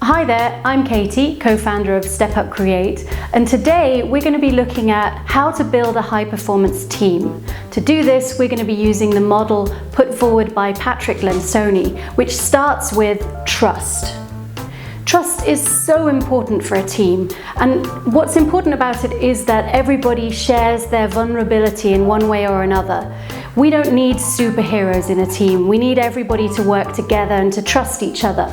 Hi there, I'm Katie, co-founder of Step Up Create, and today we're going to be looking at how to build a high-performance team. To do this, we're going to be using the model put forward by Patrick Lencioni, which starts with trust. Trust is so important for a team, and what's important about it is that everybody shares their vulnerability in one way or another. We don't need superheroes in a team. We need everybody to work together and to trust each other.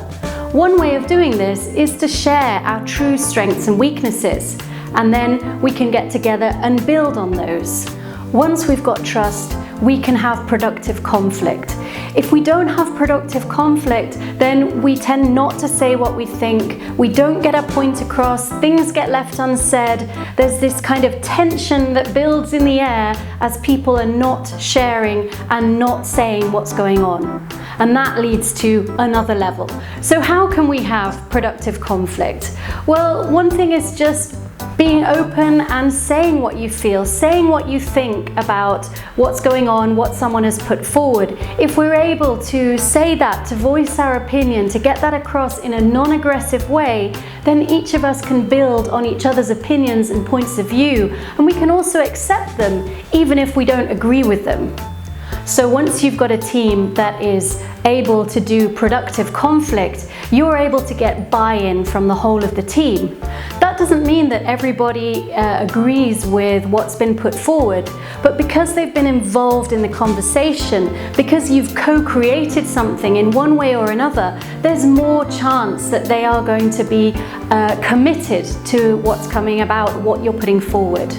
One way of doing this is to share our true strengths and weaknesses, and then we can get together and build on those. Once we've got trust, we can have productive conflict. If we don't have productive conflict, then we tend not to say what we think, we don't get our point across, things get left unsaid, there's this kind of tension that builds in the air as people are not sharing and not saying what's going on. And that leads to another level. So how can we have productive conflict? Well, one thing is just being open and saying what you feel, saying what you think about what's going on, what someone has put forward. If we're able to say that, to voice our opinion, to get that across in a non-aggressive way, then each of us can build on each other's opinions and points of view, and we can also accept them even if we don't agree with them. So once you've got a team that is able to do productive conflict, you're able to get buy-in from the whole of the team. That doesn't mean that everybody agrees with what's been put forward, but because they've been involved in the conversation, because you've co-created something in one way or another, there's more chance that they are going to be committed to what's coming about, what you're putting forward.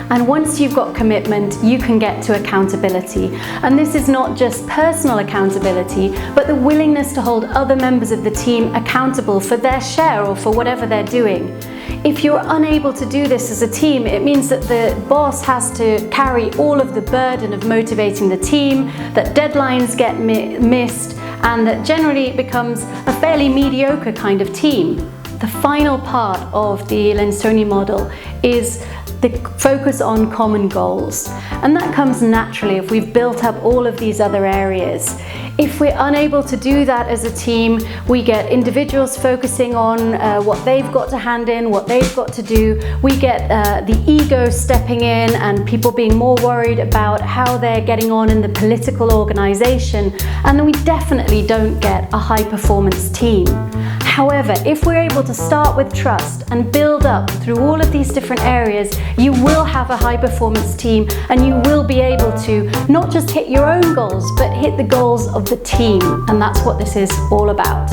And once you've got commitment, you can get to accountability. And this is not just personal accountability, but the willingness to hold other members of the team accountable for their share or for whatever they're doing. If you're unable to do this as a team, it means that the boss has to carry all of the burden of motivating the team, that deadlines get missed, and that generally it becomes a fairly mediocre kind of team. The final part of the Lencioni model is the focus on common goals, and that comes naturally if we've built up all of these other areas. If we're unable to do that as a team, we get individuals focusing on what they've got to hand in, what they've got to do. We get the ego stepping in and people being more worried about how they're getting on in the political organization, and then we definitely don't get a high-performance team. However, if we're able to start with trust and build up through all of these different areas, you will have a high-performance team, and you will be able to not just hit your own goals, but hit the goals of the team. And that's what this is all about.